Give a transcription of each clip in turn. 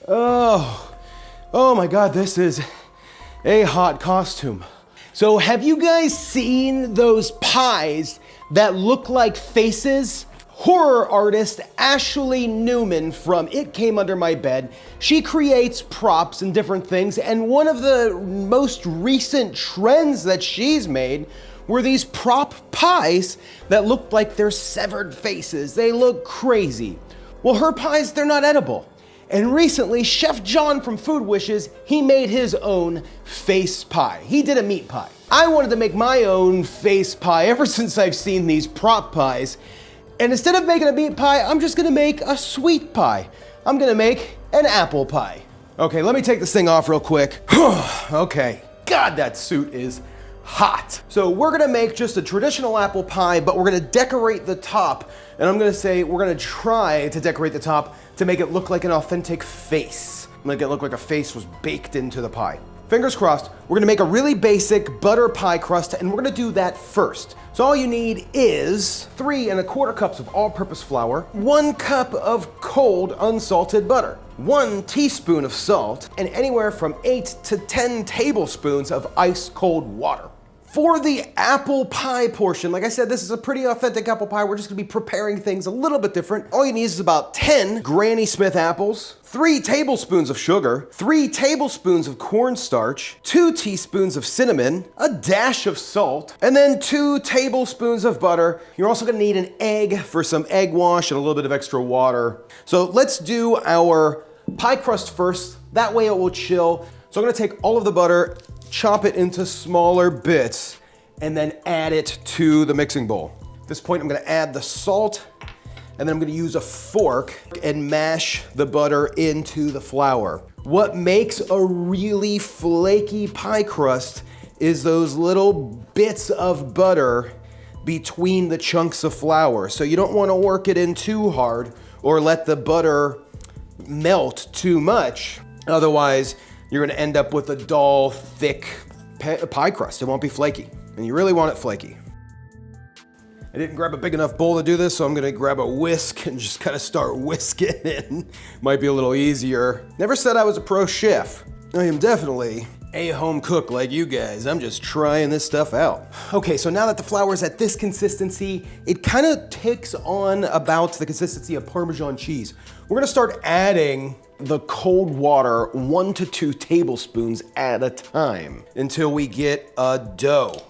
Oh my God, this is a hot costume. So have you guys seen those pies that look like faces? Horror artist Ashley Newman from It Came Under My Bed. She creates props and different things, and one of the most recent trends that she's made were these prop pies that look like they're severed faces. They look crazy. Well, her pies, they're not edible. And recently, Chef John from Food Wishes, he made his own face pie. He did a meat pie. I wanted to make my own face pie ever since I've seen these prop pies. And instead of making a meat pie, I'm just gonna make a sweet pie. I'm gonna make an apple pie. Okay, let me take this thing off real quick. Okay, God, that suit is hot. So we're gonna make just a traditional apple pie, but we're gonna decorate the top. And I'm gonna say we're gonna try to decorate the top to make it look like an authentic face. Make it look like a face was baked into the pie. Fingers crossed, we're gonna make a really basic butter pie crust, and we're gonna do that first. So all you need is 3 1/4 cups of all-purpose flour, 1 cup of cold unsalted butter, 1 teaspoon of salt, and anywhere from 8 to 10 tablespoons of ice cold water. For the apple pie portion, like I said, this is a pretty authentic apple pie. We're just gonna be preparing things a little bit different. All you need is about 10 Granny Smith apples, 3 tablespoons of sugar, 3 tablespoons of cornstarch, 2 teaspoons of cinnamon, a dash of salt, and then 2 tablespoons of butter. You're also gonna need an egg for some egg wash and a little bit of extra water. So let's do our pie crust first. That way it will chill. So I'm gonna take all of the butter, chop it into smaller bits, and then add it to the mixing bowl. At this point, I'm gonna add the salt, and then I'm gonna use a fork and mash the butter into the flour. What makes a really flaky pie crust is those little bits of butter between the chunks of flour. So you don't wanna work it in too hard or let the butter melt too much. Otherwise, you're gonna end up with a dull, thick pie crust. It won't be flaky, and you really want it flaky. I didn't grab a big enough bowl to do this, so I'm gonna grab a whisk and just kind of start whisking it. Might be a little easier. Never said I was a pro chef. I am definitely a home cook like you guys. I'm just trying this stuff out. Okay, so now that the flour is at this consistency, it kind of takes on about the consistency of Parmesan cheese. We're gonna start adding the cold water 1 to 2 tablespoons at a time until we get a dough.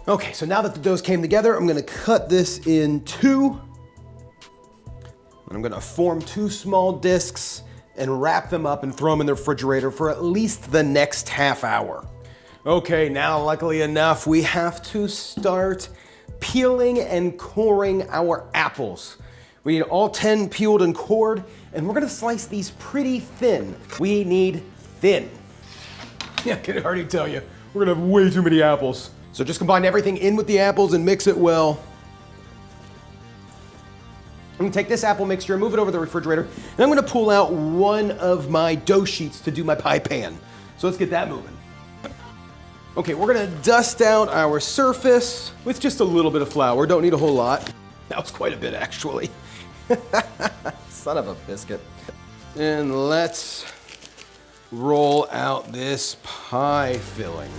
Okay, so now that the doughs came together, I'm gonna cut this in 2. And I'm gonna form 2 small discs and wrap them up and throw them in the refrigerator for at least the next half hour. Okay, now luckily enough, we have to start peeling and coring our apples. We need all 10 peeled and cored, and we're gonna slice these pretty thin. We need thin. Yeah, I can already tell you, we're gonna have way too many apples. So just combine everything in with the apples and mix it well. I'm gonna take this apple mixture, move it over the refrigerator, and I'm gonna pull out one of my dough sheets to do my pie pan. So let's get that moving. Okay, we're gonna dust out our surface with just a little bit of flour. Don't need a whole lot. That was quite a bit, actually. Son of a biscuit. And let's roll out this pie filling.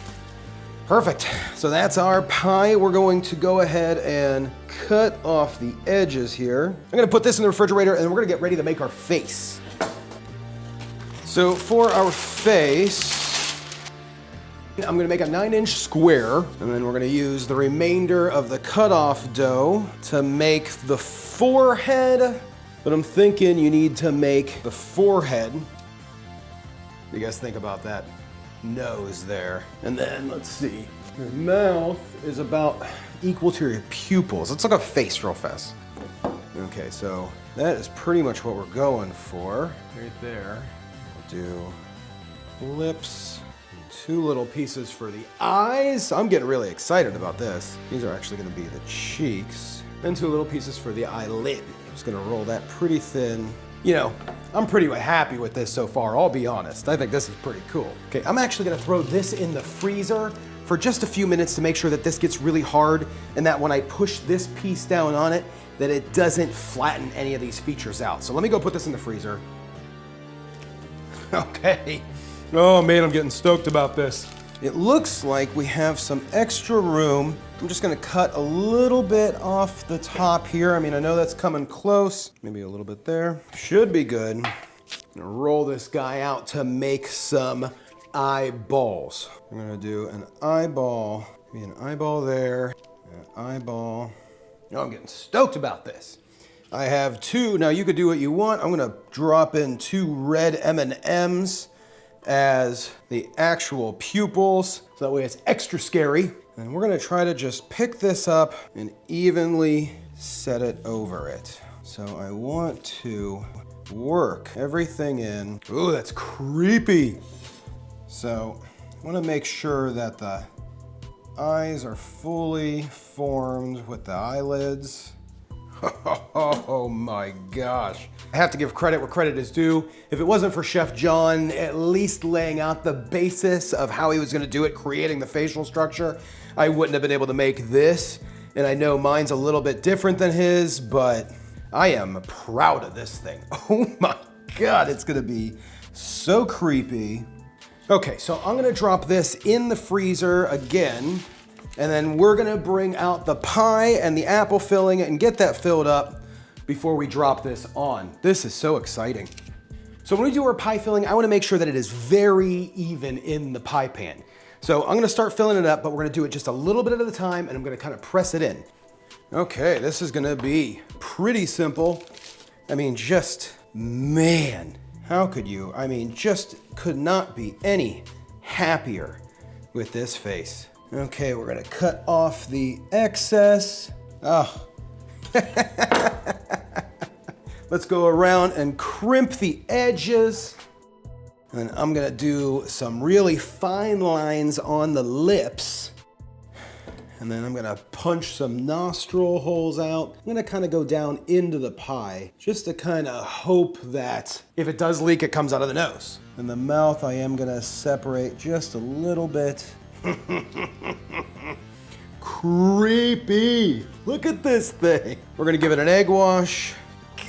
Perfect. So that's our pie. We're going to go ahead and cut off the edges here. I'm gonna put this in the refrigerator, and then we're gonna get ready to make our face. So for our face, I'm gonna make a 9-inch square, and then we're gonna use the remainder of the cut-off dough to make the forehead. But I'm thinking you need to make the forehead. What do you guys think about that nose there? And then, let's see, your mouth is about equal to your pupils. Let's look at face real fast. Okay, so that is pretty much what we're going for. Right there. We'll do lips. 2 little pieces for the eyes. I'm getting really excited about this. These are actually gonna be the cheeks. And 2 little pieces for the eyelid. I'm just gonna roll that pretty thin. You know, I'm pretty happy with this so far, I'll be honest. I think this is pretty cool. Okay, I'm actually gonna throw this in the freezer for just a few minutes to make sure that this gets really hard and that when I push this piece down on it, that it doesn't flatten any of these features out. So let me go put this in the freezer. Okay. Oh man, I'm getting stoked about this. It looks like we have some extra room. I'm just gonna cut a little bit off the top here. I mean, I know that's coming close. Maybe a little bit there. Should be good. I'm gonna roll this guy out to make some eyeballs. I'm gonna do an eyeball, maybe an eyeball there, an eyeball. Oh, I'm getting stoked about this. I have two, now you could do what you want. I'm gonna drop in 2 red M&Ms as the actual pupils, so that way it's extra scary. And we're gonna try to just pick this up and evenly set it over it. So I want to work everything in. Ooh, that's creepy. So I wanna make sure that the eyes are fully formed with the eyelids. Oh my gosh. I have to give credit where credit is due. If it wasn't for Chef John at least laying out the basis of how he was gonna do it, creating the facial structure, I wouldn't have been able to make this. And I know mine's a little bit different than his, but I am proud of this thing. Oh my God, it's gonna be so creepy. Okay, so I'm gonna drop this in the freezer again, and then we're gonna bring out the pie and the apple filling and get that filled up before we drop this on. This is so exciting. So when we do our pie filling, I wanna make sure that it is very even in the pie pan. So I'm gonna start filling it up, but we're gonna do it just a little bit at a time, and I'm gonna kind of press it in. Okay, this is gonna be pretty simple. I mean, just, man, how could you? I mean, just could not be any happier with this face. Okay, we're gonna cut off the excess. Oh. Let's go around and crimp the edges. And I'm gonna do some really fine lines on the lips. And then I'm gonna punch some nostril holes out. I'm gonna kind of go down into the pie just to kind of hope that if it does leak, it comes out of the nose. And the mouth, I am gonna separate just a little bit. Creepy. Look at this thing. We're gonna give it an egg wash.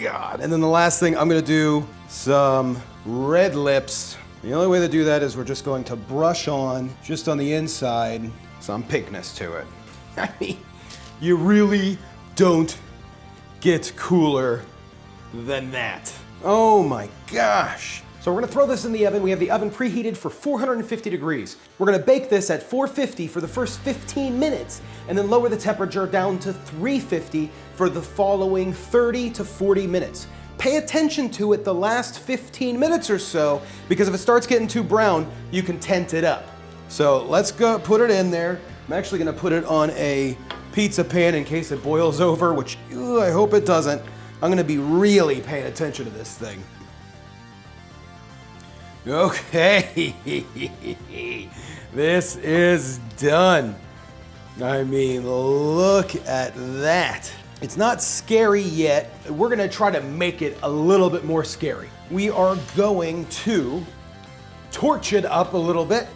God. And then the last thing, I'm gonna do some red lips. The only way to do that is we're just going to brush on just on the inside some pinkness to it. I mean, you really don't get cooler than that. Oh my gosh. So we're gonna throw this in the oven. We have the oven preheated for 450 degrees. We're gonna bake this at 450 for the first 15 minutes and then lower the temperature down to 350 for the following 30 to 40 minutes. Pay attention to it the last 15 minutes or so, because if it starts getting too brown, you can tent it up. So let's go put it in there. I'm actually gonna put it on a pizza pan in case it boils over, which I hope it doesn't. I'm gonna be really paying attention to this thing. Okay, this is done. I mean, look at that. It's not scary yet. We're gonna try to make it a little bit more scary. We are going to torch it up a little bit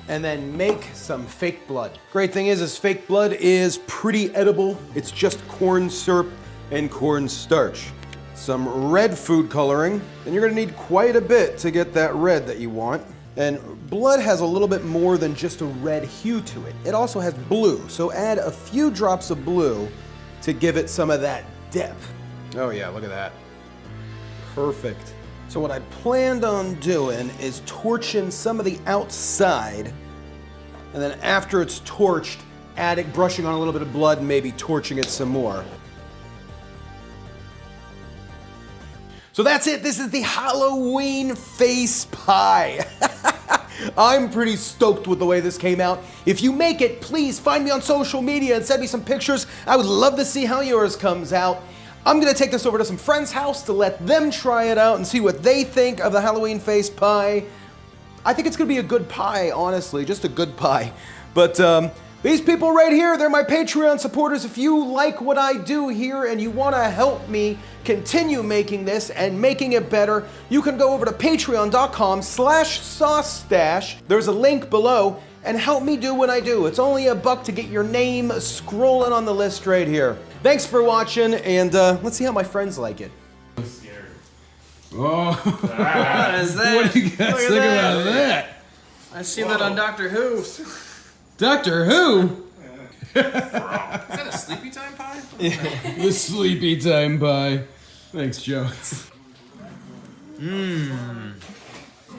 and then make some fake blood. Great thing is fake blood is pretty edible. It's just corn syrup and cornstarch. Some red food coloring, and you're gonna need quite a bit to get that red that you want. And blood has a little bit more than just a red hue to it. It also has blue, so add a few drops of blue to give it some of that depth. Oh yeah, look at that. Perfect. So what I planned on doing is torching some of the outside, and then after it's torched, brushing on a little bit of blood and maybe torching it some more. So that's it. This is the Halloween face pie. I'm pretty stoked with the way this came out. If you make it, please find me on social media and send me some pictures. I would love to see how yours comes out. I'm gonna take this over to some friends' house to let them try it out and see what they think of the Halloween face pie. I think it's gonna be a good pie, honestly, just a good pie. But these people right here, they're my Patreon supporters. If you like what I do here and you wanna help me continue making this and making it better, you can go over to patreon.com/SauceStache. There's a link below, and help me do what I do. It's only $1 to get your name scrolling on the list right here. Thanks for watching, and let's see how my friends like it. I'm scared. Oh, What is that? what do you guys Look at think about that? I seen that on Doctor Who. Doctor Who? Is that a sleepy time pie? The sleepy time pie. Thanks, Joe. Mmm.